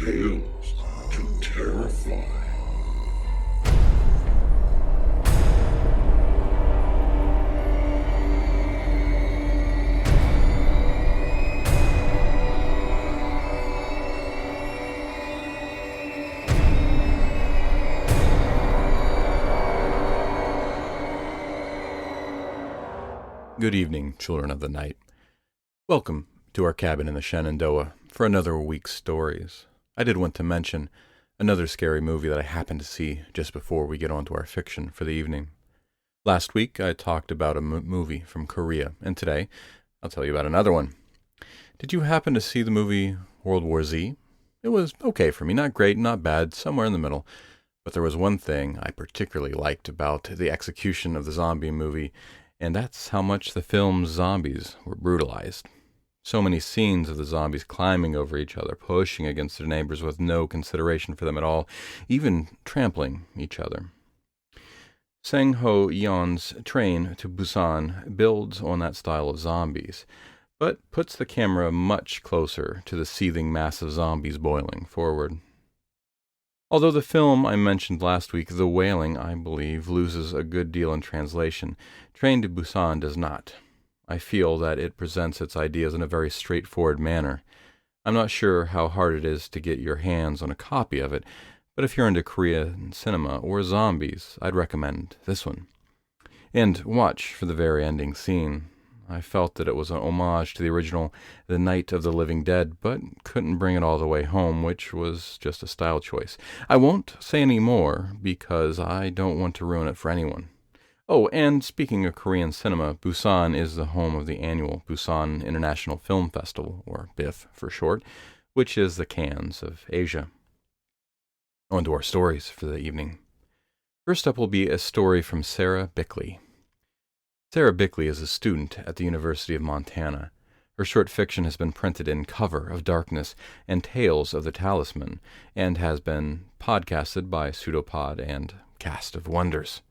tales to terrify. Good evening, children of the night. Welcome to our cabin in the Shenandoah for another week's stories. I did want to mention another scary movie that I happened to see just before we get on to our fiction for the evening. Last week, I talked about a movie from Korea, and today, I'll tell you about another one. Did you happen to see the movie World War Z? It was okay for me, not great, not bad, somewhere in the middle. But there was one thing I particularly liked about the execution of the zombie movie, and that's how much the film's zombies were brutalized. So many scenes of the zombies climbing over each other, pushing against their neighbors with no consideration for them at all, even trampling each other. Sang Ho Yeon's Train to Busan builds on that style of zombies, but puts the camera much closer to the seething mass of zombies boiling forward. Although the film I mentioned last week, The Wailing, I believe, loses a good deal in translation, Train to Busan does not. I feel that it presents its ideas in a very straightforward manner. I'm not sure how hard it is to get your hands on a copy of it, but if you're into Korean cinema or zombies, I'd recommend this one. And watch for the very ending scene. I felt that it was an homage to the original The Night of the Living Dead, but couldn't bring it all the way home, which was just a style choice. I won't say any more, because I don't want to ruin it for anyone. Oh, and speaking of Korean cinema, Busan is the home of the annual Busan International Film Festival, or BIF for short, which is the Cannes of Asia. On to our stories for the evening. First up will be a story from Sara Bickley. Sara Bickley is a student at the University of Montana. Her short fiction has been printed in Cover of Darkness and Tales of the Talisman, and has been podcasted by Pseudopod and Cast of Wonders.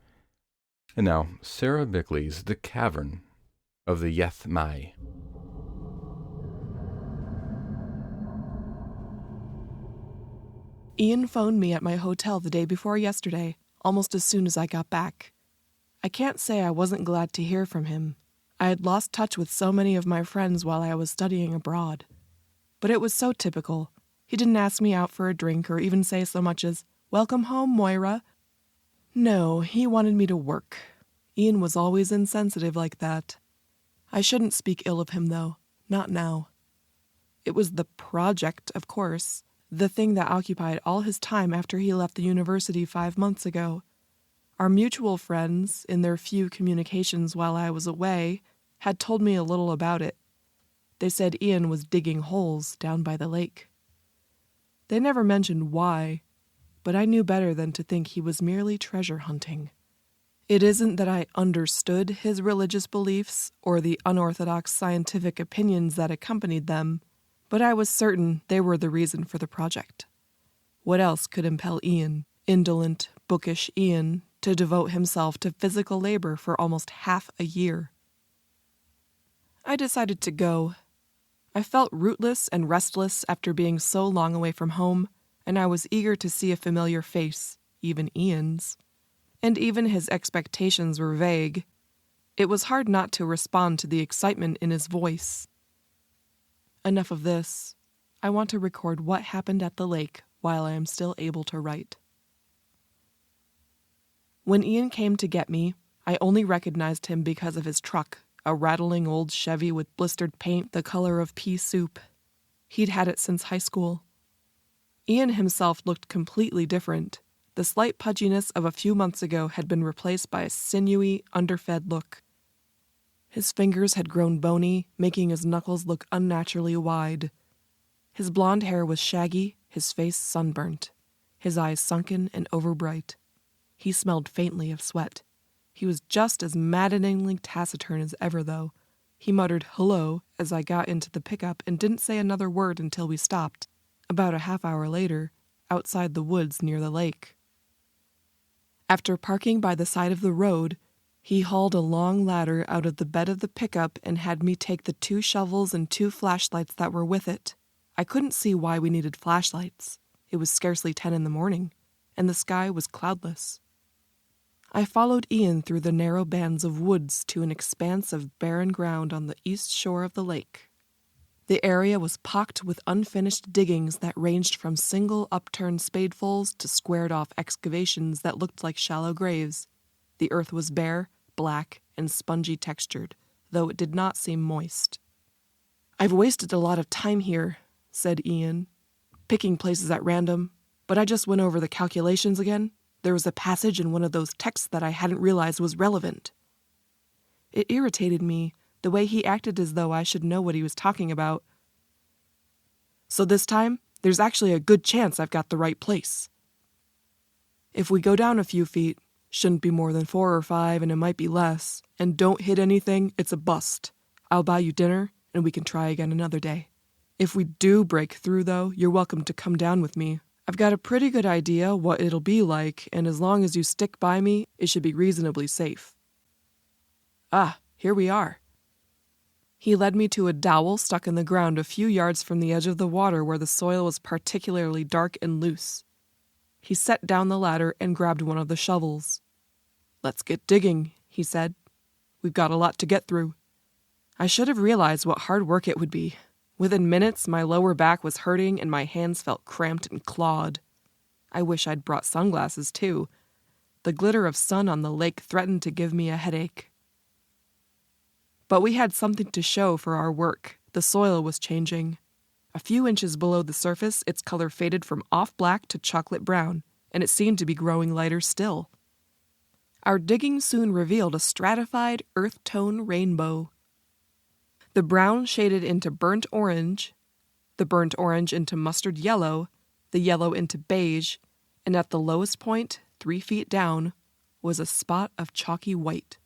And now, Sara Bickley's The Cavern of the Yeth Mai. Ian phoned me at my hotel the day before yesterday, almost as soon as I got back. I can't say I wasn't glad to hear from him. I had lost touch with so many of my friends while I was studying abroad. But it was so typical. He didn't ask me out for a drink or even say so much as, "Welcome home, Moira." No, he wanted me to work. Ian was always insensitive like that. I shouldn't speak ill of him, though. Not now. It was the project, of course, the thing that occupied all his time after he left the university 5 months ago. Our mutual friends, in their few communications while I was away, had told me a little about it. They said Ian was digging holes down by the lake. They never mentioned why, but I knew better than to think he was merely treasure hunting. It isn't that I understood his religious beliefs or the unorthodox scientific opinions that accompanied them, but I was certain they were the reason for the project. What else could impel Ian, indolent, bookish Ian, to devote himself to physical labor for almost half a year? I decided to go. I felt rootless and restless after being so long away from home, and I was eager to see a familiar face, even Ian's. And even his expectations were vague. It was hard not to respond to the excitement in his voice. Enough of this. I want to record what happened at the lake while I am still able to write. When Ian came to get me, I only recognized him because of his truck, a rattling old Chevy with blistered paint the color of pea soup. He'd had it since high school. Ian himself looked completely different. The slight pudginess of a few months ago had been replaced by a sinewy, underfed look. His fingers had grown bony, making his knuckles look unnaturally wide. His blonde hair was shaggy, his face sunburnt, his eyes sunken and overbright. He smelled faintly of sweat. He was just as maddeningly taciturn as ever, though. He muttered hello as I got into the pickup and didn't say another word until we stopped, about a half hour later, outside the woods near the lake. After parking by the side of the road, he hauled a long ladder out of the bed of the pickup and had me take the 2 shovels and 2 flashlights that were with it. I couldn't see why we needed flashlights. It was scarcely 10 in the morning, and the sky was cloudless. I followed Ian through the narrow bands of woods to an expanse of barren ground on the east shore of the lake. The area was pocked with unfinished diggings that ranged from single upturned spadefuls to squared-off excavations that looked like shallow graves. The earth was bare, black, and spongy textured, though it did not seem moist. "I've wasted a lot of time here," said Ian, "picking places at random, but I just went over the calculations again. There was a passage in one of those texts that I hadn't realized was relevant." It irritated me, the way he acted as though I should know what he was talking about. "So this time, there's actually a good chance I've got the right place. If we go down a few feet, shouldn't be more than 4 or 5, and it might be less, and don't hit anything, it's a bust. I'll buy you dinner, and we can try again another day. If we do break through, though, you're welcome to come down with me. I've got a pretty good idea what it'll be like, and as long as you stick by me, it should be reasonably safe." Ah, here we are. He led me to a dowel stuck in the ground a few yards from the edge of the water where the soil was particularly dark and loose. He set down the ladder and grabbed one of the shovels. "Let's get digging," he said. "We've got a lot to get through." I should have realized what hard work it would be. Within minutes, my lower back was hurting and my hands felt cramped and clawed. I wish I'd brought sunglasses, too. The glitter of sun on the lake threatened to give me a headache. But we had something to show for our work. The soil was changing. A few inches below the surface, its color faded from off-black to chocolate brown, and it seemed to be growing lighter still. Our digging soon revealed a stratified earth-tone rainbow. The brown shaded into burnt orange, the burnt orange into mustard yellow, the yellow into beige, and at the lowest point, 3 feet down, was a spot of chalky white.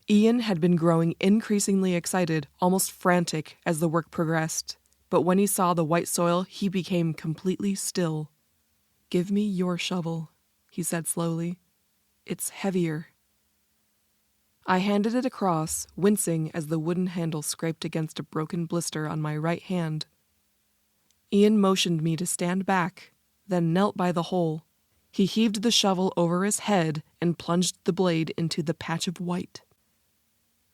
Ian had been growing increasingly excited, almost frantic, as the work progressed, but when he saw the white soil, he became completely still. "Give me your shovel," he said slowly. "It's heavier." I handed it across, wincing as the wooden handle scraped against a broken blister on my right hand. Ian motioned me to stand back, then knelt by the hole. He heaved the shovel over his head and plunged the blade into the patch of white.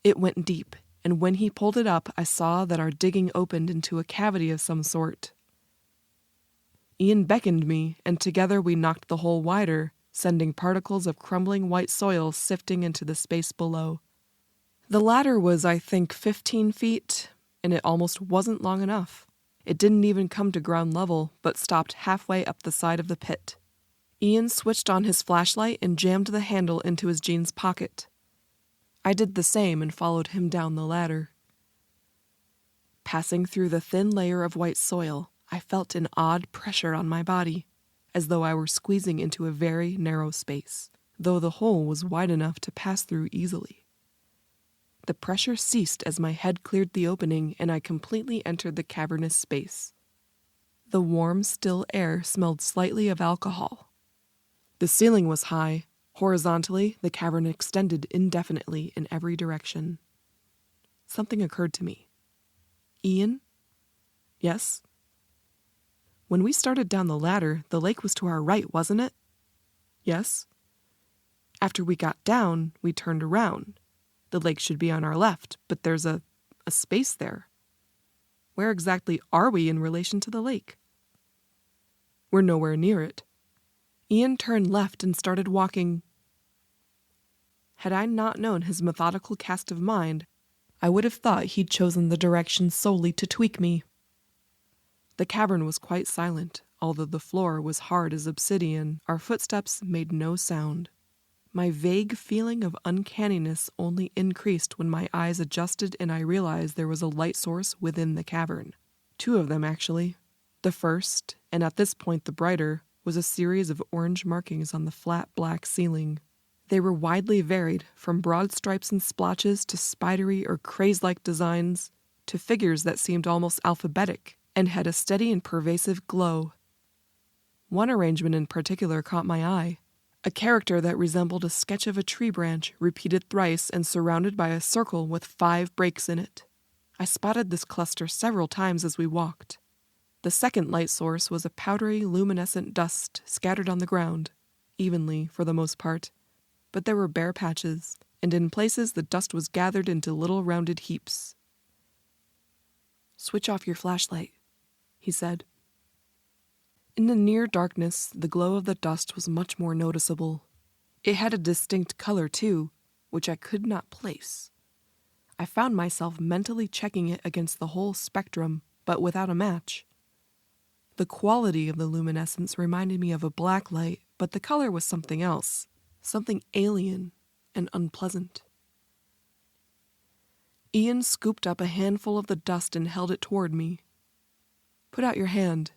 It went deep, and when he pulled it up, I saw that our digging opened into a cavity of some sort. Ian beckoned me, and together we knocked the hole wider, sending particles of crumbling white soil sifting into the space below. The ladder was, I think, 15 feet, and it almost wasn't long enough. It didn't even come to ground level, but stopped halfway up the side of the pit. Ian switched on his flashlight and jammed the handle into his jeans pocket. I did the same and followed him down the ladder. Passing through the thin layer of white soil, I felt an odd pressure on my body, as though I were squeezing into a very narrow space, though the hole was wide enough to pass through easily. The pressure ceased as my head cleared the opening and I completely entered the cavernous space. The warm, still air smelled slightly of alcohol. The ceiling was high. Horizontally, the cavern extended indefinitely in every direction. Something occurred to me. "Ian?" "Yes?" "When we started down the ladder, the lake was to our right, wasn't it?" "Yes." "After we got down, we turned around. The lake should be on our left, but there's a space there. Where exactly are we in relation to the lake?" "We're nowhere near it." Ian turned left and started walking. Had I not known his methodical cast of mind, I would have thought he'd chosen the direction solely to tweak me. The cavern was quite silent. Although the floor was hard as obsidian, our footsteps made no sound. My vague feeling of uncanniness only increased when my eyes adjusted and I realized there was a light source within the cavern. 2 of them, actually. The first, and at this point the brighter, was a series of orange markings on the flat black ceiling. They were widely varied, from broad stripes and splotches to spidery or craze-like designs, to figures that seemed almost alphabetic, and had a steady and pervasive glow. One arrangement in particular caught my eye. A character that resembled a sketch of a tree branch, repeated thrice and surrounded by a circle with 5 breaks in it. I spotted this cluster several times as we walked. The second light source was a powdery, luminescent dust scattered on the ground, evenly for the most part, but there were bare patches, and in places the dust was gathered into little rounded heaps. "Switch off your flashlight," he said. In the near darkness, the glow of the dust was much more noticeable. It had a distinct color, too, which I could not place. I found myself mentally checking it against the whole spectrum, but without a match. The quality of the luminescence reminded me of a black light, but the color was something else, something alien and unpleasant. Ian scooped up a handful of the dust and held it toward me. "Put out your hand."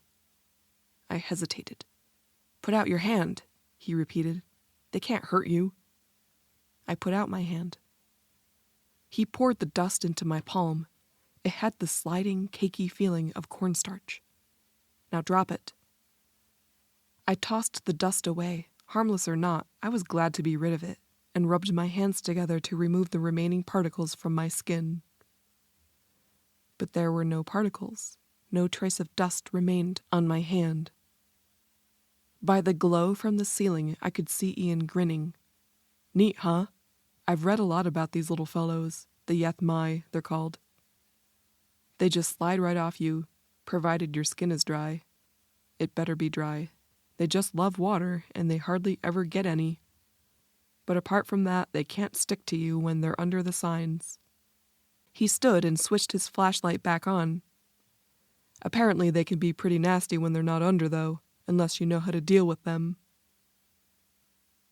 I hesitated. "Put out your hand," he repeated. "They can't hurt you." I put out my hand. He poured the dust into my palm. It had the sliding, cakey feeling of cornstarch. "Now drop it." I tossed the dust away. Harmless or not, I was glad to be rid of it, and rubbed my hands together to remove the remaining particles from my skin. But there were no particles. No trace of dust remained on my hand. By the glow from the ceiling, I could see Ian grinning. "Neat, huh? I've read a lot about these little fellows, the Yathmai, they're called. They just slide right off you, provided your skin is dry. It better be dry. They just love water, and they hardly ever get any. But apart from that, they can't stick to you when they're under the signs." He stood and switched his flashlight back on. "Apparently they can be pretty nasty when they're not under, though, unless you know how to deal with them."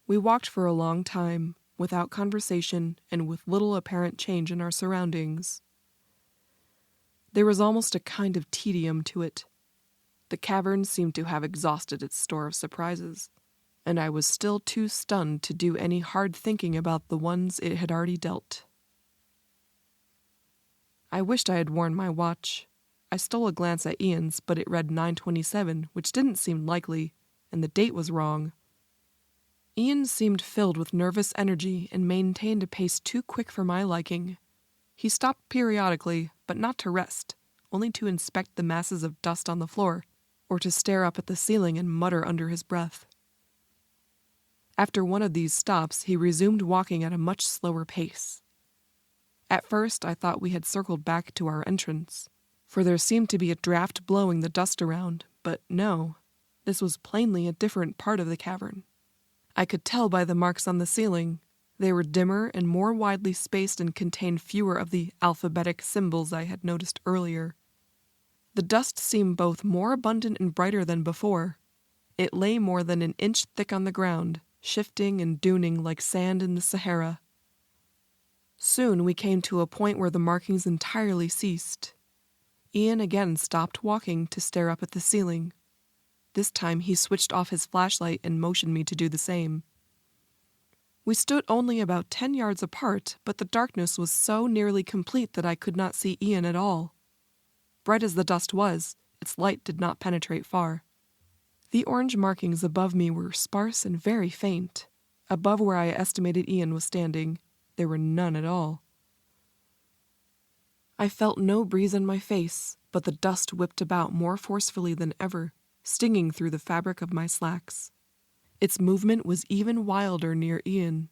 We walked for a long time, without conversation and with little apparent change in our surroundings. There was almost a kind of tedium to it. The cavern seemed to have exhausted its store of surprises, and I was still too stunned to do any hard thinking about the ones it had already dealt. I wished I had worn my watch. I stole a glance at Ian's, but it read 9:27, which didn't seem likely, and the date was wrong. Ian seemed filled with nervous energy and maintained a pace too quick for my liking. He stopped periodically, but not to rest, only to inspect the masses of dust on the floor, or to stare up at the ceiling and mutter under his breath. After one of these stops, he resumed walking at a much slower pace. At first, I thought we had circled back to our entrance, for there seemed to be a draft blowing the dust around, but no, this was plainly a different part of the cavern. I could tell by the marks on the ceiling. They were dimmer and more widely spaced and contained fewer of the alphabetic symbols I had noticed earlier. The dust seemed both more abundant and brighter than before. It lay more than an inch thick on the ground, shifting and duning like sand in the Sahara. Soon we came to a point where the markings entirely ceased. Ian again stopped walking to stare up at the ceiling. This time he switched off his flashlight and motioned me to do the same. We stood only about 10 yards apart, but the darkness was so nearly complete that I could not see Ian at all. Bright as the dust was, its light did not penetrate far. The orange markings above me were sparse and very faint. Above where I estimated Ian was standing, there were none at all. I felt no breeze on my face, but the dust whipped about more forcefully than ever, stinging through the fabric of my slacks. Its movement was even wilder near Ian.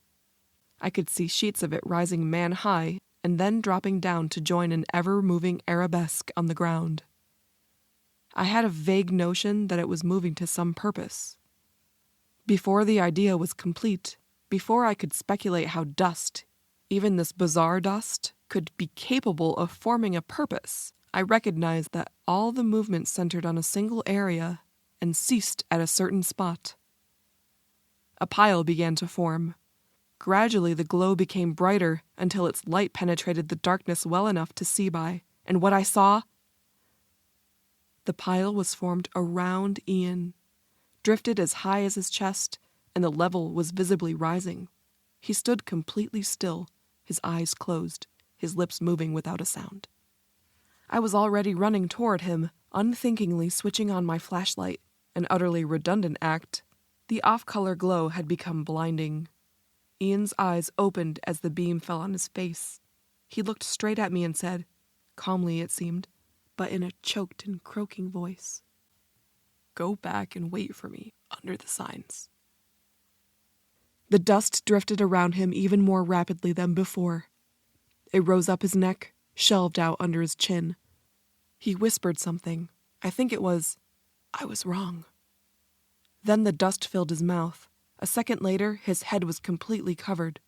I could see sheets of it rising man-high and then dropping down to join an ever-moving arabesque on the ground. I had a vague notion that it was moving to some purpose. Before the idea was complete, before I could speculate how dust, even this bizarre dust, could be capable of forming a purpose, I recognized that all the movement centered on a single area and ceased at a certain spot. A pile began to form. Gradually the glow became brighter until its light penetrated the darkness well enough to see by, and what I saw? The pile was formed around Ian, drifted as high as his chest, and the level was visibly rising. He stood completely still, his eyes closed, his lips moving without a sound. I was already running toward him, unthinkingly switching on my flashlight, an utterly redundant act. The off-color glow had become blinding. Ian's eyes opened as the beam fell on his face. He looked straight at me and said, calmly it seemed, but in a choked and croaking voice. "Go back and wait for me under the signs." The dust drifted around him even more rapidly than before. It rose up his neck, shelved out under his chin. He whispered something. I think it was, "I was wrong." Then the dust filled his mouth. A second later, his head was completely covered.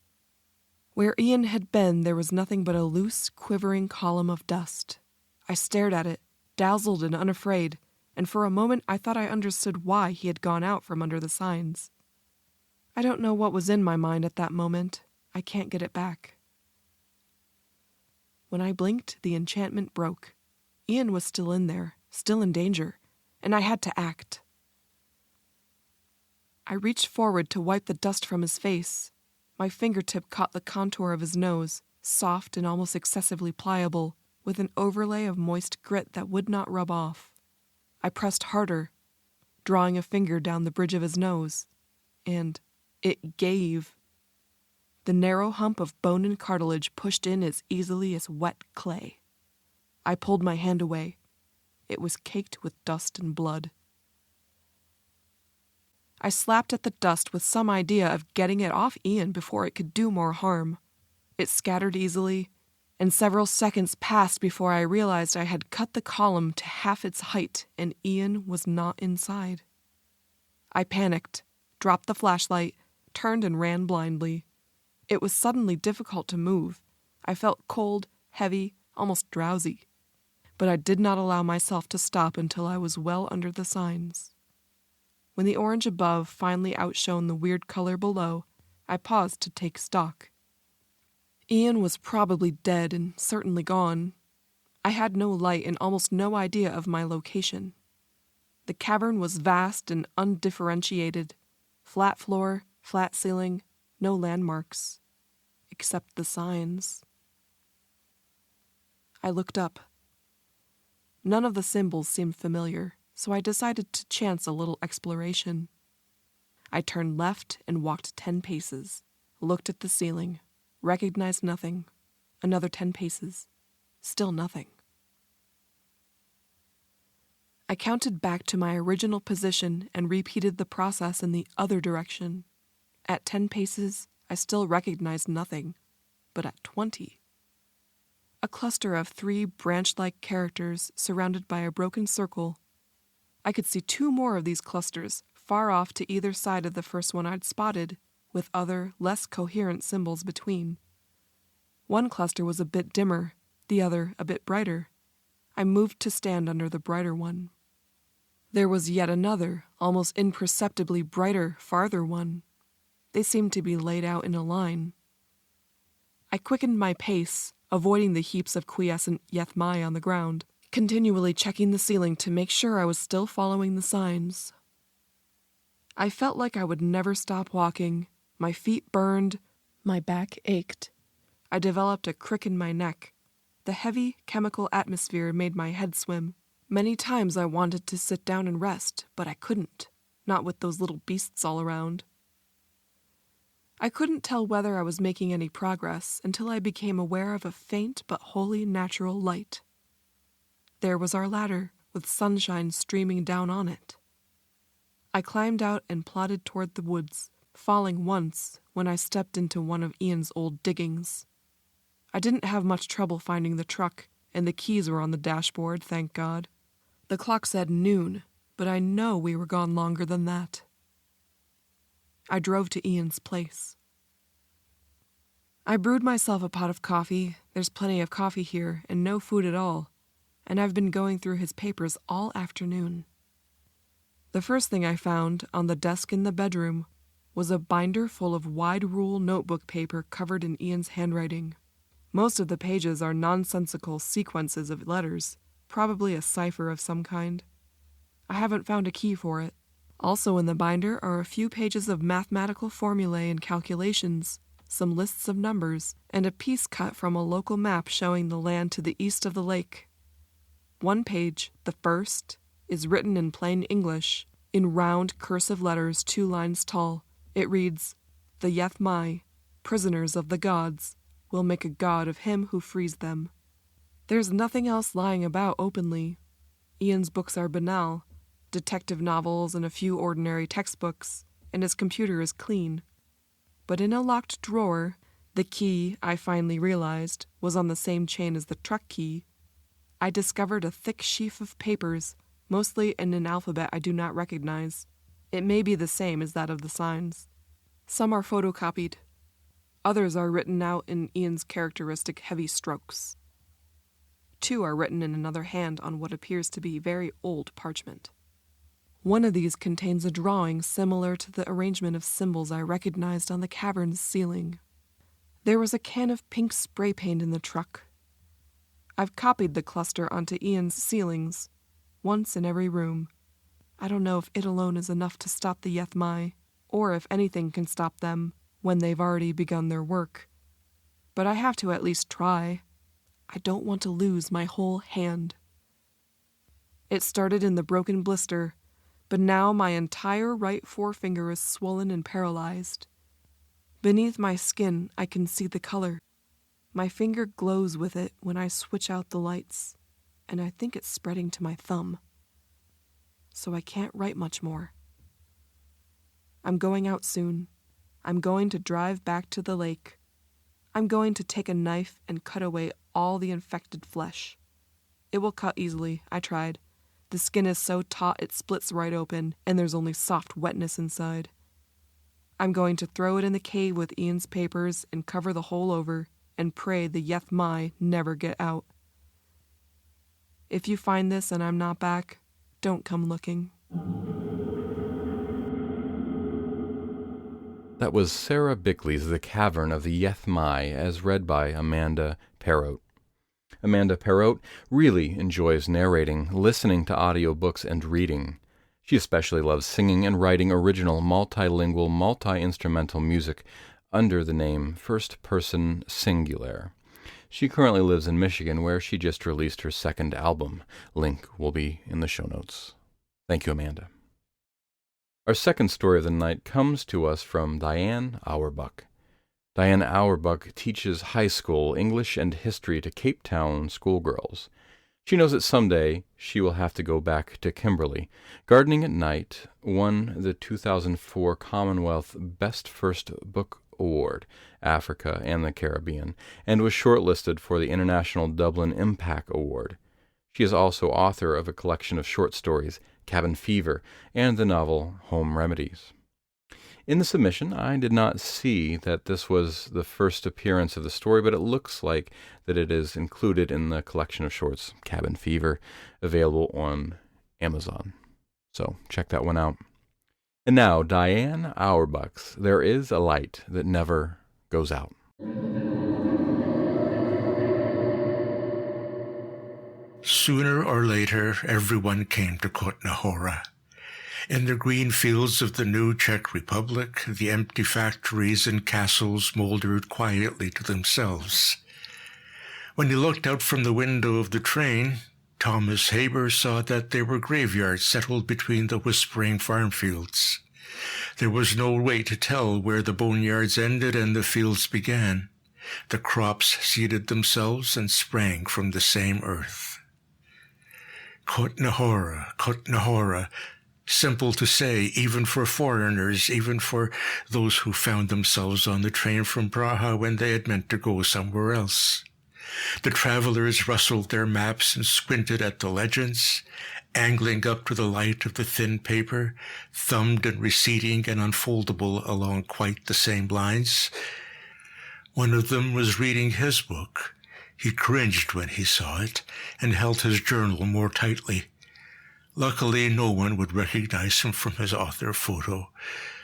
Where Ian had been, there was nothing but a loose, quivering column of dust. I stared at it, dazzled and unafraid, and for a moment I thought I understood why he had gone out from under the signs. I don't know what was in my mind at that moment. I can't get it back. When I blinked, the enchantment broke. Ian was still in there, still in danger, and I had to act. I reached forward to wipe the dust from his face. My fingertip caught the contour of his nose, soft and almost excessively pliable, with an overlay of moist grit that would not rub off. I pressed harder, drawing a finger down the bridge of his nose, and it gave. The narrow hump of bone and cartilage pushed in as easily as wet clay. I pulled my hand away. It was caked with dust and blood. I slapped at the dust with some idea of getting it off Ian before it could do more harm. It scattered easily, and several seconds passed before I realized I had cut the column to half its height and Ian was not inside. I panicked, dropped the flashlight, turned and ran blindly. It was suddenly difficult to move. I felt cold, heavy, almost drowsy. But I did not allow myself to stop until I was well under the signs. When the orange above finally outshone the weird color below, I paused to take stock. Ian was probably dead and certainly gone. I had no light and almost no idea of my location. The cavern was vast and undifferentiated. Flat floor, flat ceiling, no landmarks, except the signs. I looked up. None of the symbols seemed familiar, so I decided to chance a little exploration. I turned left and walked 10 paces, looked at the ceiling, recognized nothing. Another 10 paces, still nothing. I counted back to my original position and repeated the process in the other direction. At 10 paces, I still recognized nothing, but at 20... a cluster of 3 branch-like characters surrounded by a broken circle. I could see 2 more of these clusters, far off to either side of the first one I'd spotted, with other, less coherent symbols between. One cluster was a bit dimmer, the other a bit brighter. I moved to stand under the brighter one. There was yet another, almost imperceptibly brighter, farther one. They seemed to be laid out in a line. I quickened my pace, avoiding the heaps of quiescent Yethmai on the ground, continually checking the ceiling to make sure I was still following the signs. I felt like I would never stop walking. My feet burned, my back ached. I developed a crick in my neck. The heavy, chemical atmosphere made my head swim. Many times I wanted to sit down and rest, but I couldn't, not with those little beasts all around. I couldn't tell whether I was making any progress until I became aware of a faint but wholly natural light. There was our ladder, with sunshine streaming down on it. I climbed out and plodded toward the woods, falling once when I stepped into one of Ian's old diggings. I didn't have much trouble finding the truck, and the keys were on the dashboard, thank God. The clock said noon, but I know we were gone longer than that. I drove to Ian's place. I brewed myself a pot of coffee. There's plenty of coffee here, and no food at all, and I've been going through his papers all afternoon. The first thing I found on the desk in the bedroom was a binder full of wide-rule notebook paper covered in Ian's handwriting. Most of the pages are nonsensical sequences of letters, probably a cipher of some kind. I haven't found a key for it. Also in the binder are a few pages of mathematical formulae and calculations, some lists of numbers, and a piece cut from a local map showing the land to the east of the lake. One page, the first, is written in plain English, in round cursive letters 2 lines tall. It reads, "The Yethmai, prisoners of the gods, will make a god of him who frees them." There's nothing else lying about openly. Ian's books are banal, detective novels and a few ordinary textbooks, and his computer is clean. But in a locked drawer, the key, I finally realized, was on the same chain as the truck key. I discovered a thick sheaf of papers, mostly in an alphabet I do not recognize. It may be the same as that of the signs. Some are photocopied. Others are written out in Ian's characteristic heavy strokes. 2 are written in another hand on what appears to be very old parchment. One of these contains a drawing similar to the arrangement of symbols I recognized on the cavern's ceiling. There was a can of pink spray paint in the truck. I've copied the cluster onto Ian's ceilings, once in every room. I don't know if it alone is enough to stop the Yethmai, or if anything can stop them when they've already begun their work. But I have to at least try. I don't want to lose my whole hand. It started in the broken blister, but now my entire right forefinger is swollen and paralyzed. Beneath my skin, I can see the color. My finger glows with it when I switch out the lights, and I think it's spreading to my thumb. So I can't write much more. I'm going out soon. I'm going to drive back to the lake. I'm going to take a knife and cut away all the infected flesh. It will cut easily, I tried. The skin is so taut it splits right open, and there's only soft wetness inside. I'm going to throw it in the cave with Ian's papers and cover the hole over, and pray the Yethmai never get out. If you find this and I'm not back, don't come looking. That was Sara Bickley's The Cavern of the Yethmai, as read by Amanda Perrotte. Amanda Perrotte really enjoys narrating, listening to audiobooks, and reading. She especially loves singing and writing original multilingual, multi-instrumental music under the name First Person Singular. She currently lives in Michigan, where she just released her second album. Link will be in the show notes. Thank you, Amanda. Our second story of the night comes to us from Diane Awerbuck. Diane Awerbuck teaches high school English and history to Cape Town schoolgirls. She knows that someday she will have to go back to Kimberley. Gardening at Night won the 2004 Commonwealth Best First Book Award, Africa and the Caribbean, and was shortlisted for the International Dublin Impact Award. She is also author of a collection of short stories, Cabin Fever, and the novel Home Remedies. In the submission, I did not see that this was the first appearance of the story, but it looks like that it is included in the collection of shorts, Cabin Fever, available on Amazon. So check that one out. And now, Diane Awerbuck's There Is a Light That Never Goes Out. Sooner or later, everyone came to Kotnahora. In the green fields of the new Czech Republic, the empty factories and castles moldered quietly to themselves. When he looked out from the window of the train, Thomas Haber saw that there were graveyards settled between the whispering farm fields. There was no way to tell where the boneyards ended and the fields began. The crops seeded themselves and sprang from the same earth. Kotnahora, Kotnahora, simple to say, even for foreigners, even for those who found themselves on the train from Praha when they had meant to go somewhere else. The travelers rustled their maps and squinted at the legends, angling up to the light of the thin paper, thumbed and receding and unfoldable along quite the same lines. One of them was reading his book. He cringed when he saw it and held his journal more tightly. Luckily, no one would recognize him from his author photo.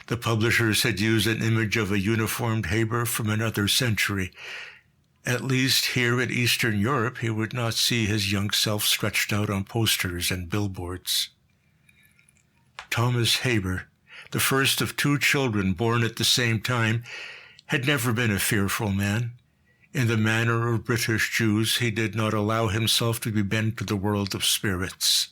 The publishers had used an image of a uniformed Haber from another century. At least here in Eastern Europe, he would not see his young self stretched out on posters and billboards. Thomas Haber, the first of 2 children born at the same time, had never been a fearful man. In the manner of British Jews, he did not allow himself to be bent to the world of spirits.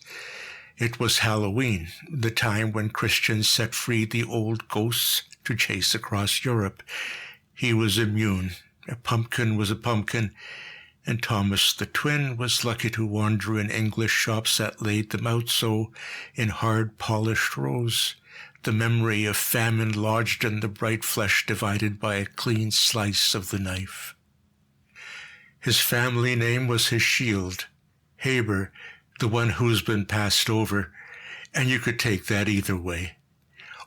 It was Halloween, the time when Christians set free the old ghosts to chase across Europe. He was immune. A pumpkin was a pumpkin, and Thomas the twin was lucky to wander in English shops that laid them out so in hard polished rows, the memory of famine lodged in the bright flesh divided by a clean slice of the knife. His family name was his shield, Haber, the one who's been passed over, and you could take that either way.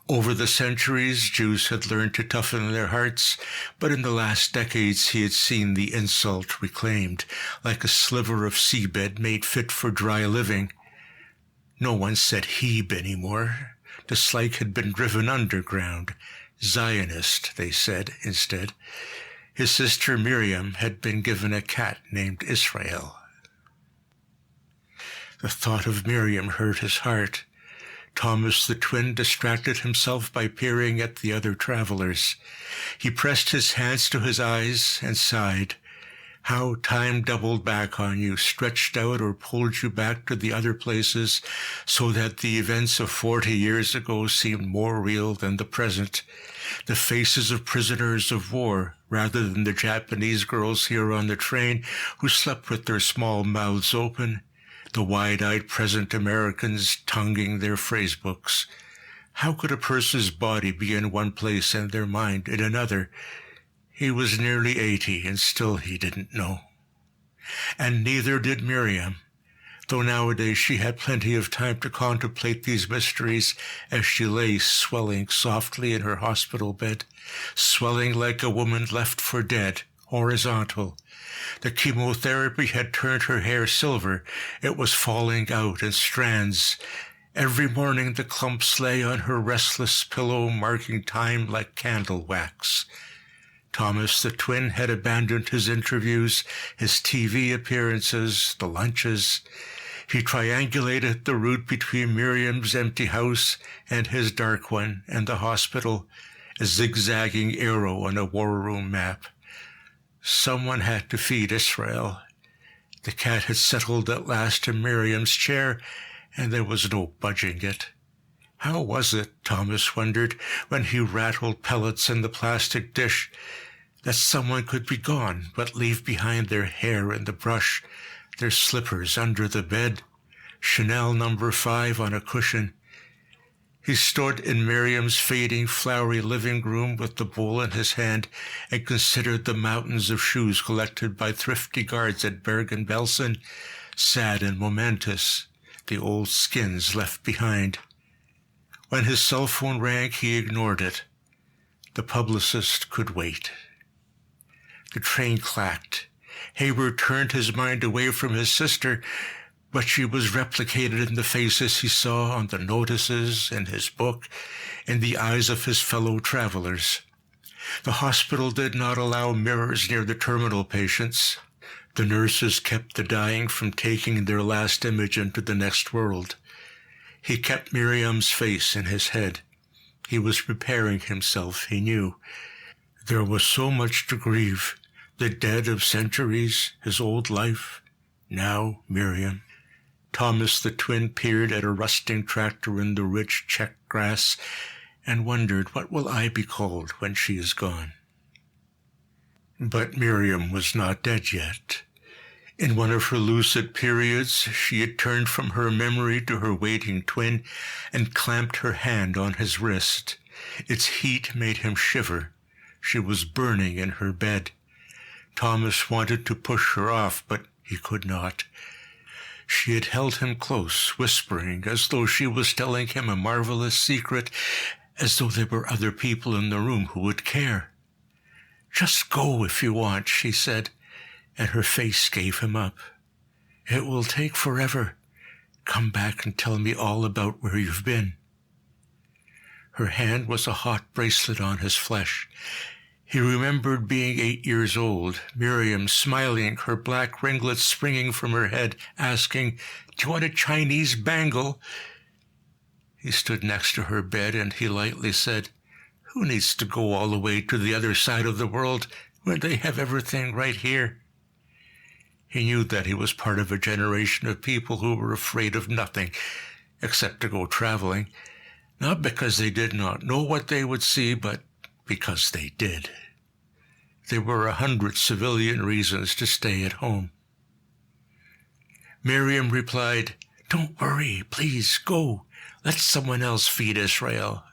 Over the centuries, Jews had learned to toughen their hearts, but in the last decades he had seen the insult reclaimed, like a sliver of seabed made fit for dry living. No one said Heb anymore. The slike had been driven underground. Zionist, they said instead. His sister Miriam had been given a cat named Israel. The thought of Miriam hurt his heart. Thomas the twin distracted himself by peering at the other travelers. He pressed his hands to his eyes and sighed. How time doubled back on you, stretched out or pulled you back to the other places, so that the events of 40 years ago seemed more real than the present. The faces of prisoners of war, rather than the Japanese girls here on the train who slept with their small mouths open, the wide-eyed present Americans tonguing their phrase books. How could a person's body be in one place and their mind in another? He was nearly 80, and still he didn't know. And neither did Miriam, though nowadays she had plenty of time to contemplate these mysteries as she lay swelling softly in her hospital bed, swelling like a woman left for dead, horizontal. The chemotherapy had turned her hair silver. It was falling out in strands. Every morning the clumps lay on her restless pillow, marking time like candle wax. Thomas the twin had abandoned his interviews, his TV appearances, the lunches. He triangulated the route between Miriam's empty house and his dark one and the hospital, a zigzagging arrow on a war room map. Someone had to feed Israel. The cat had settled at last in Miriam's chair, and there was no budging it. How was it, Thomas wondered, when he rattled pellets in the plastic dish, that someone could be gone but leave behind their hair in the brush, their slippers under the bed, Chanel No. 5 on a cushion. He stood in Miriam's fading, flowery living room with the bowl in his hand and considered the mountains of shoes collected by thrifty guards at Bergen-Belsen, sad and momentous, the old skins left behind. When his cell phone rang, he ignored it. The publicist could wait. The train clacked. Haber turned his mind away from his sister, but she was replicated in the faces he saw on the notices, in his book, in the eyes of his fellow travelers. The hospital did not allow mirrors near the terminal patients. The nurses kept the dying from taking their last image into the next world. He kept Miriam's face in his head. He was preparing himself, he knew. There was so much to grieve. The dead of centuries, his old life. Now Miriam. Thomas the twin peered at a rusting tractor in the rich checked grass and wondered, what will I be called when she is gone? But Miriam was not dead yet. In one of her lucid periods, she had turned from her memory to her waiting twin and clamped her hand on his wrist. Its heat made him shiver. She was burning in her bed. Thomas wanted to push her off, but he could not. She had held him close, whispering, as though she was telling him a marvelous secret, as though there were other people in the room who would care. "Just go if you want," she said, and her face gave him up. "It will take forever. Come back and tell me all about where you've been." Her hand was a hot bracelet on his flesh. He remembered being 8 years old, Miriam smiling, her black ringlets springing from her head, asking, "Do you want a Chinese bangle?" He stood next to her bed and he lightly said, "Who needs to go all the way to the other side of the world when they have everything right here?" He knew that he was part of a generation of people who were afraid of nothing except to go traveling, not because they did not know what they would see, but because they did. there were 100 civilian reasons to stay at home. Miriam replied, "Don't worry, please, go. Let someone else feed Israel."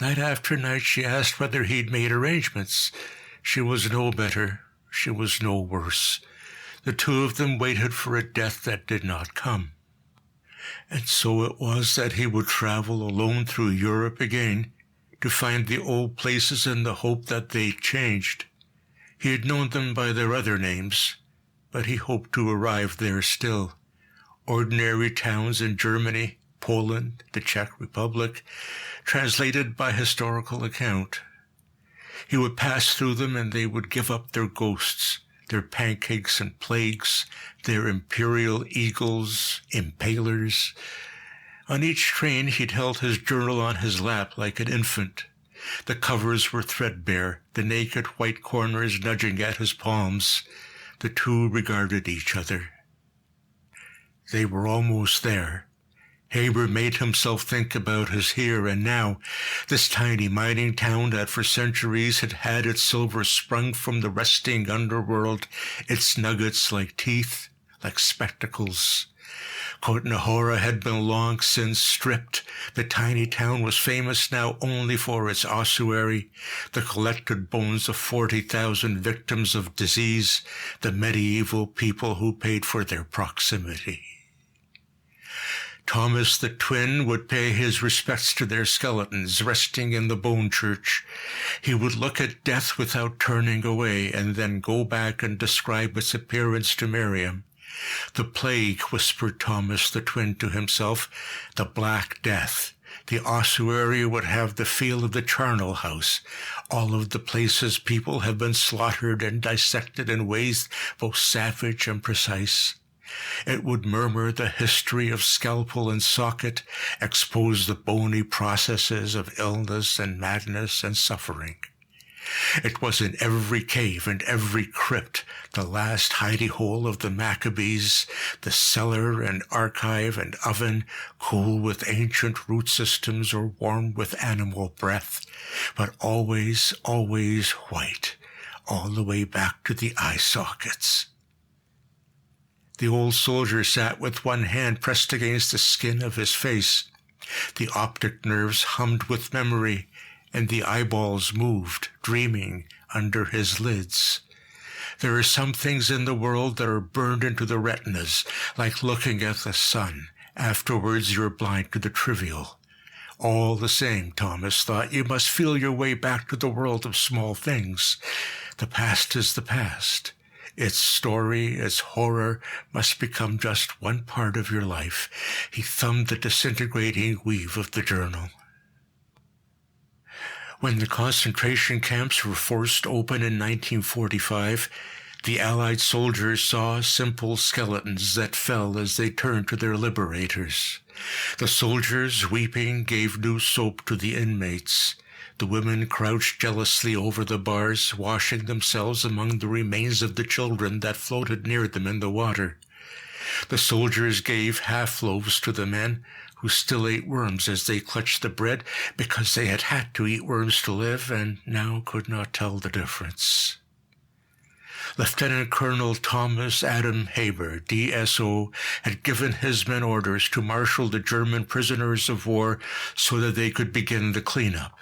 Night after night she asked whether he'd made arrangements. She was no better. She was no worse. The two of them waited for a death that did not come. And so it was that he would travel alone through Europe again to find the old places in the hope that they'd changed. He had known them by their other names, but he hoped to arrive there still. Ordinary towns in Germany, Poland, the Czech Republic, translated by historical account. He would pass through them and they would give up their ghosts, their pancakes and plagues, their imperial eagles, impalers. On each train he'd held his journal on his lap like an infant. The covers were threadbare, the naked white corners nudging at his palms. The two regarded each other. They were almost there. Haber made himself think about his here and now, this tiny mining town that for centuries had had its silver sprung from the resting underworld, its nuggets like teeth, like spectacles. Côte Nahora had been long since stripped. The tiny town was famous now only for its ossuary, the collected bones of 40,000 victims of disease, the medieval people who paid for their proximity. Thomas the twin would pay his respects to their skeletons resting in the bone church. He would look at death without turning away and then go back and describe its appearance to Miriam. The plague, whispered Thomas the twin to himself, the Black Death. The ossuary would have the feel of the charnel house. All of the places people have been slaughtered and dissected in ways both savage and precise. It would murmur the history of scalpel and socket, expose the bony processes of illness and madness and suffering. It was in every cave and every crypt, the last hidey hole of the Maccabees, the cellar and archive and oven, cool with ancient root systems or warm with animal breath, but always, always white, all the way back to the eye sockets. The old soldier sat with one hand pressed against the skin of his face. The optic nerves hummed with memory, and the eyeballs moved, dreaming, under his lids. There are some things in the world that are burned into the retinas, like looking at the sun. Afterwards you're blind to the trivial. All the same, Thomas thought, you must feel your way back to the world of small things. The past is the past. Its story, its horror, must become just one part of your life. He thumbed the disintegrating weave of the journal. When the concentration camps were forced open in 1945, the Allied soldiers saw simple skeletons that fell as they turned to their liberators. The soldiers, weeping, gave new soap to the inmates. The women crouched jealously over the bars, washing themselves among the remains of the children that floated near them in the water. The soldiers gave half-loaves to the men, who still ate worms as they clutched the bread because they had had to eat worms to live and now could not tell the difference. Lieutenant Colonel Thomas Adam Haber, DSO, had given his men orders to marshal the German prisoners of war so that they could begin the cleanup.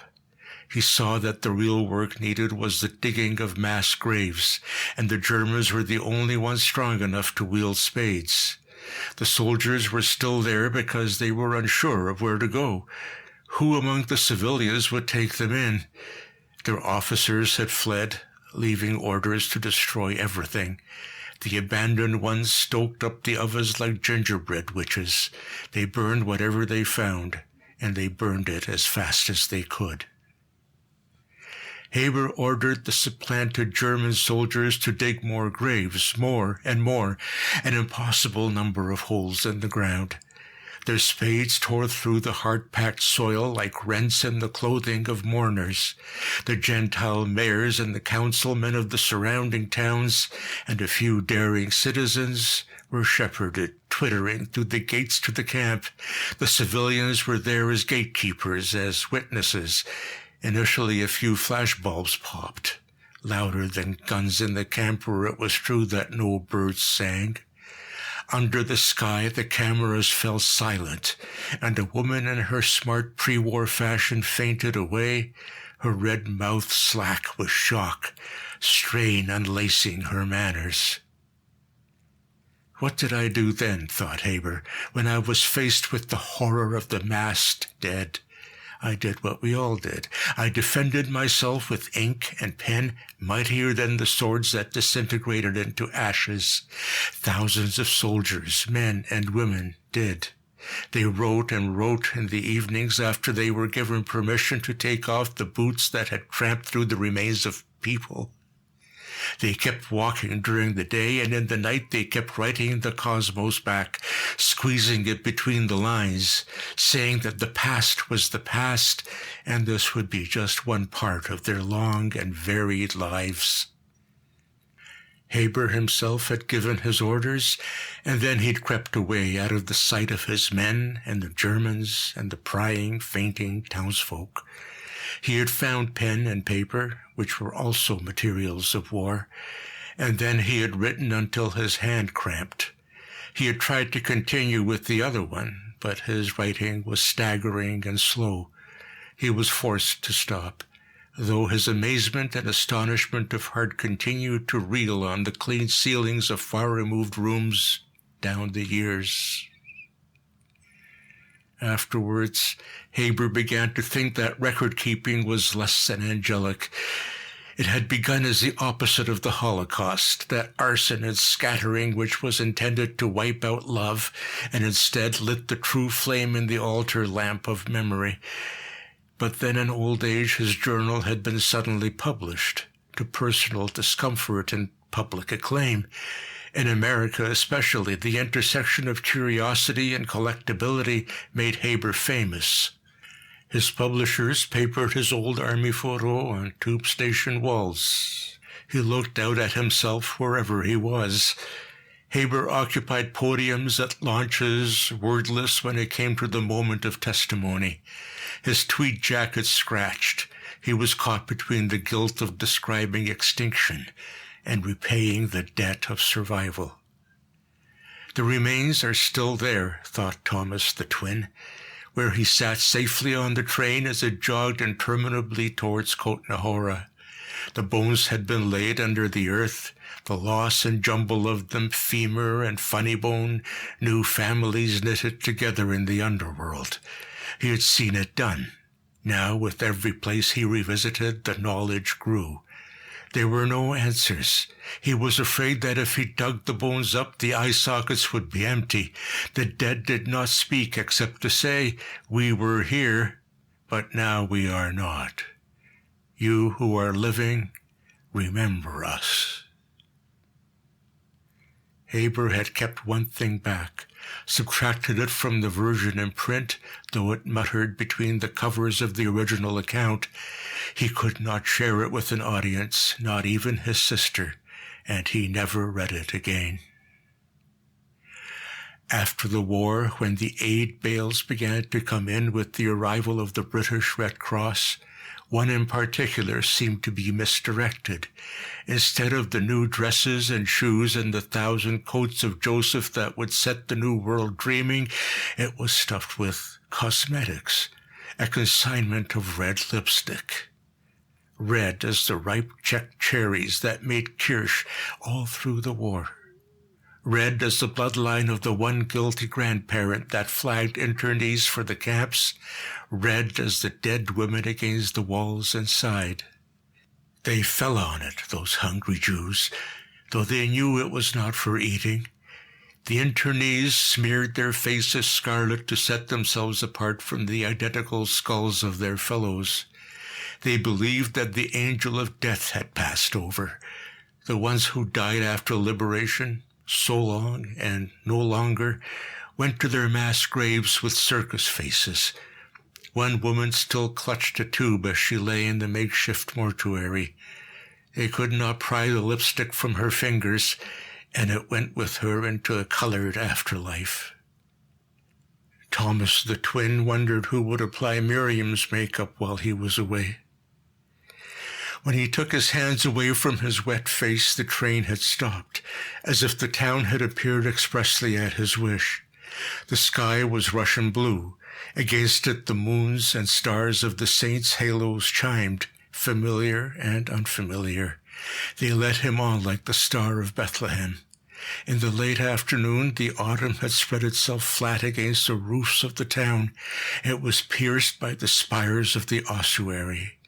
He saw that the real work needed was the digging of mass graves, and the Germans were the only ones strong enough to wield spades. The soldiers were still there because they were unsure of where to go. Who among the civilians would take them in? Their officers had fled, leaving orders to destroy everything. The abandoned ones stoked up the ovens like gingerbread witches. They burned whatever they found, and they burned it as fast as they could. Haber ordered the supplanted German soldiers to dig more graves, more and more, an impossible number of holes in the ground. Their spades tore through the hard-packed soil like rents in the clothing of mourners. The Gentile mayors and the councilmen of the surrounding towns and a few daring citizens were shepherded, twittering, through the gates to the camp. The civilians were there as gatekeepers, as witnesses. Initially, a few flashbulbs popped, louder than guns in the camp where it was true that no birds sang. Under the sky, the cameras fell silent, and a woman in her smart pre-war fashion fainted away, her red mouth slack with shock, strain unlacing her manners. What did I do then, thought Haber, when I was faced with the horror of the massed dead? I did what we all did. I defended myself with ink and pen, mightier than the swords that disintegrated into ashes. Thousands of soldiers, men and women, did. They wrote and wrote in the evenings after they were given permission to take off the boots that had tramped through the remains of people. They kept walking during the day, and in the night they kept writing the cosmos back, squeezing it between the lines, saying that the past was the past, and this would be just one part of their long and varied lives. Haber himself had given his orders, and then he'd crept away out of the sight of his men and the Germans and the prying, fainting townsfolk. He had found pen and paper, which were also materials of war, and then he had written until his hand cramped. He had tried to continue with the other one, but his writing was staggering and slow. He was forced to stop, though his amazement and astonishment of heart continued to reel on the clean ceilings of far-removed rooms down the years. Afterwards, Haber began to think that record-keeping was less than angelic. It had begun as the opposite of the Holocaust, that arson and scattering which was intended to wipe out love, and instead lit the true flame in the altar lamp of memory. But then in old age his journal had been suddenly published, to personal discomfort and public acclaim. In America especially, the intersection of curiosity and collectability made Haber famous. His publishers papered his old army photo on tube station walls. He looked out at himself wherever he was. Haber occupied podiums at launches, wordless when it came to the moment of testimony. His tweed jacket scratched. He was caught between the guilt of describing extinction and repaying the debt of survival. The remains are still there, thought Thomas the twin, where he sat safely on the train as it jogged interminably towards Kotnahora. The bones had been laid under the earth, the loss and jumble of them, femur and funny bone, new families knitted together in the underworld. He had seen it done. Now, with every place he revisited, the knowledge grew. There were no answers. He was afraid that if he dug the bones up, the eye sockets would be empty. The dead did not speak except to say, "We were here, but now we are not. You who are living, remember us." Haber had kept one thing back, subtracted it from the version in print, though it muttered between the covers of the original account. He could not share it with an audience, not even his sister, and he never read it again. After the war, when the aid bales began to come in with the arrival of the British Red Cross, one in particular seemed to be misdirected. Instead of the new dresses and shoes and the 1,000 coats of Joseph that would set the new world dreaming, it was stuffed with cosmetics, a consignment of red lipstick. Red as the ripe checked cherries that made kirsch all through the war. Red as the bloodline of the one guilty grandparent that flagged internees for the camps, red as the dead women against the walls inside. They fell on it, those hungry Jews, though they knew it was not for eating. The internees smeared their faces scarlet to set themselves apart from the identical skulls of their fellows. They believed that the angel of death had passed over. The ones who died after liberation, so long and no longer, went to their mass graves with circus faces. One woman still clutched a tube as she lay in the makeshift mortuary. They could not pry the lipstick from her fingers, and it went with her into a colored afterlife. Thomas the twin wondered who would apply Miriam's makeup while he was away. When he took his hands away from his wet face, the train had stopped, as if the town had appeared expressly at his wish. The sky was Russian blue. Against it the moons and stars of the saints' halos chimed, familiar and unfamiliar. They led him on like the Star of Bethlehem. In the late afternoon, the autumn had spread itself flat against the roofs of the town. It was pierced by the spires of the ossuary.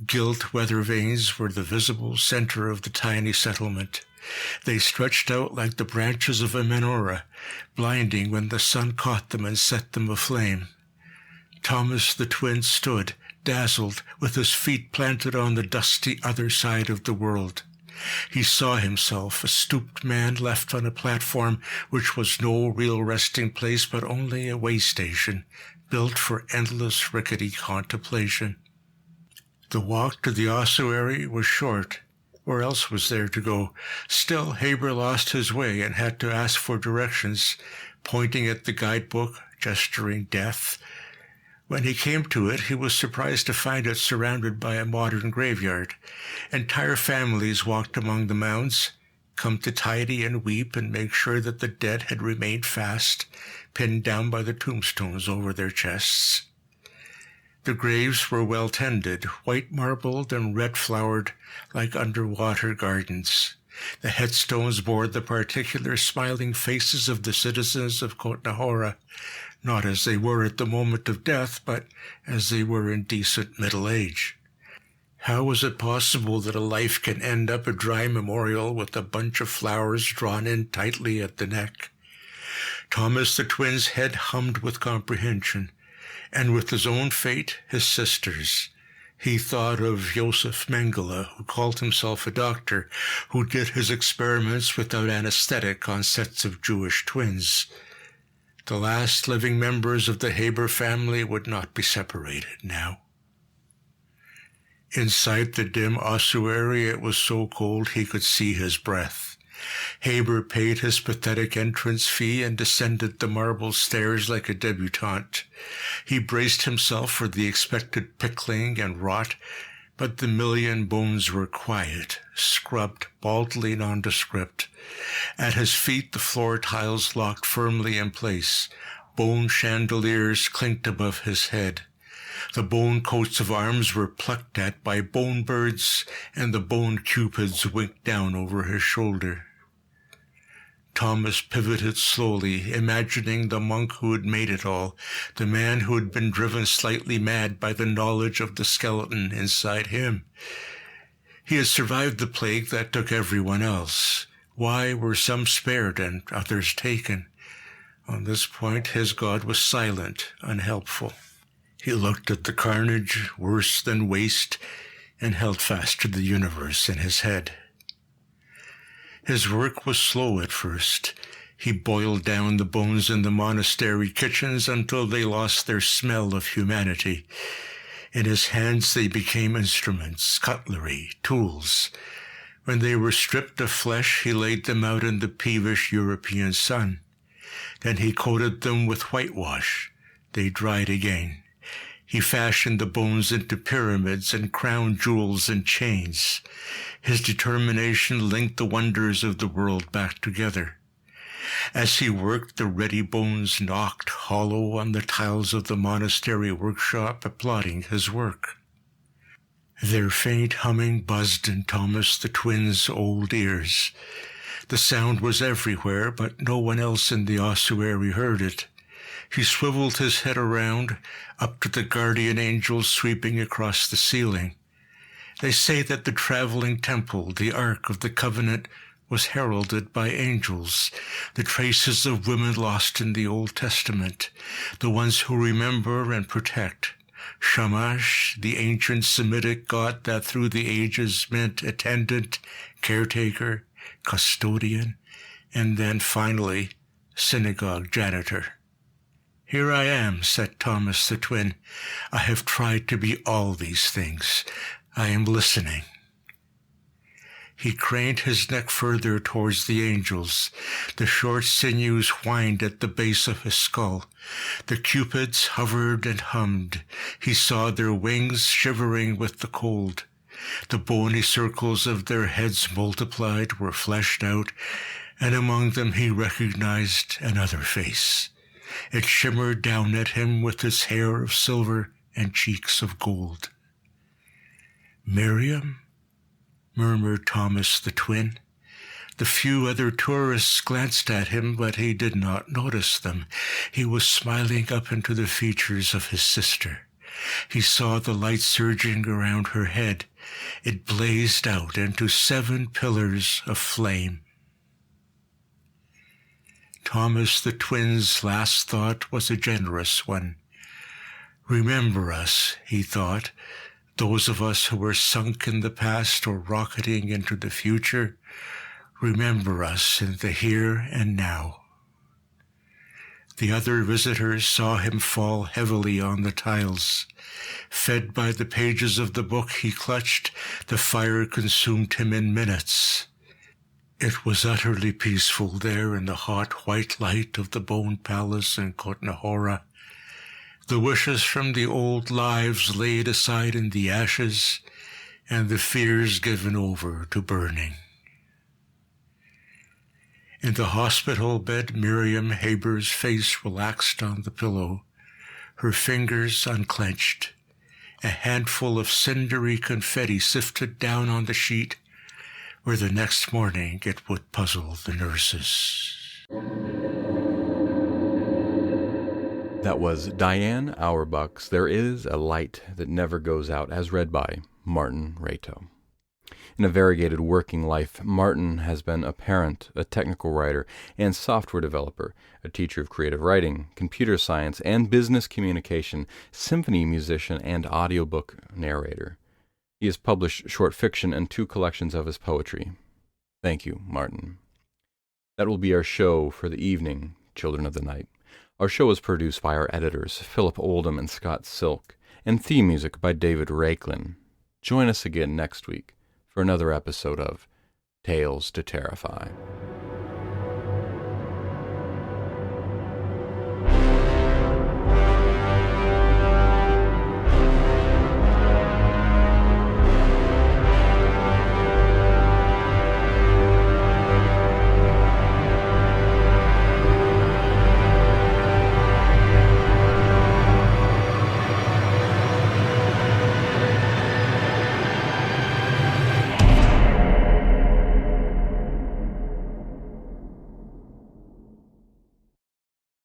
Gilt weather vanes were the visible center of the tiny settlement. They stretched out like the branches of a menorah, blinding when the sun caught them and set them aflame. Thomas the twin stood, dazzled, with his feet planted on the dusty other side of the world. He saw himself, a stooped man left on a platform which was no real resting place but only a way station, built for endless rickety contemplation. The walk to the ossuary was short. Where else was there to go? Still, Haber lost his way and had to ask for directions, pointing at the guidebook, gesturing death. When he came to it, he was surprised to find it surrounded by a modern graveyard. Entire families walked among the mounds, come to tidy and weep and make sure that the dead had remained fast, pinned down by the tombstones over their chests. The graves were well tended, white-marbled and red-flowered like underwater gardens. The headstones bore the particular smiling faces of the citizens of Kotnahora, not as they were at the moment of death, but as they were in decent middle age. How was it possible that a life can end up a dry memorial with a bunch of flowers drawn in tightly at the neck? Thomas the twin's head hummed with comprehension, and with his own fate, his sister's. He thought of Joseph Mengele, who called himself a doctor, who did his experiments without anesthetic on sets of Jewish twins. The last living members of the Haber family would not be separated now. Inside the dim ossuary, it was so cold he could see his breath. Haber paid his pathetic entrance fee and descended the marble stairs like a debutante. He braced himself for the expected pickling and rot, but the million bones were quiet, scrubbed, baldly nondescript. At his feet the floor tiles locked firmly in place. Bone chandeliers clinked above his head. The bone coats of arms were plucked at by bone birds, and the bone cupids winked down over his shoulder. Thomas pivoted slowly, imagining the monk who had made it all, the man who had been driven slightly mad by the knowledge of the skeleton inside him. He had survived the plague that took everyone else. Why were some spared and others taken? On this point, his God was silent, unhelpful. He looked at the carnage, worse than waste, and held fast to the universe in his head. His work was slow at first. He boiled down the bones in the monastery kitchens until they lost their smell of humanity. In his hands they became instruments, cutlery, tools. When they were stripped of flesh, he laid them out in the peevish European sun. Then he coated them with whitewash. They dried again. He fashioned the bones into pyramids and crown jewels and chains. His determination linked the wonders of the world back together. As he worked, the ready bones knocked hollow on the tiles of the monastery workshop, applauding his work. Their faint humming buzzed in Thomas the twin's old ears. The sound was everywhere, but no one else in the ossuary heard it. He swiveled his head around, up to the guardian angels sweeping across the ceiling. They say that the traveling temple, the Ark of the Covenant, was heralded by angels, the traces of women lost in the Old Testament, the ones who remember and protect. Shamash, the ancient Semitic god that through the ages meant attendant, caretaker, custodian, and then finally, synagogue janitor. "Here I am," said Thomas the twin. "I have tried to be all these things. I am listening." He craned his neck further towards the angels. The short sinews whined at the base of his skull. The cupids hovered and hummed. He saw their wings shivering with the cold. The bony circles of their heads multiplied, were fleshed out, and among them he recognized another face. It shimmered down at him with its hair of silver and cheeks of gold. "Miriam?" murmured Thomas the twin. The few other tourists glanced at him, but he did not notice them. He was smiling up into the features of his sister. He saw the light surging around her head. It blazed out into 7 pillars of flame. Thomas the twin's last thought was a generous one. "Remember us," he thought, "those of us who were sunk in the past or rocketing into the future. Remember us in the here and now." The other visitors saw him fall heavily on the tiles. Fed by the pages of the book he clutched, the fire consumed him in minutes. It was utterly peaceful there in the hot white light of the Bone Palace in Kotnahora. The wishes from the old lives laid aside in the ashes, and the fears given over to burning. In the hospital bed, Miriam Haber's face relaxed on the pillow, her fingers unclenched. A handful of cindery confetti sifted down on the sheet, where the next morning it would puzzle the nurses. That was Diane Awerbuck's There Is a Light That Never Goes Out, as read by Martin Rato. In a variegated working life, Martin has been a parent, a technical writer, and software developer, a teacher of creative writing, computer science, and business communication, symphony musician, and audiobook narrator. He has published short fiction and 2 collections of his poetry. Thank you, Martin. That will be our show for the evening, Children of the Night. Our show is produced by our editors, Philip Oldham and Scott Silk, and theme music by David Rakelin. Join us again next week for another episode of Tales to Terrify.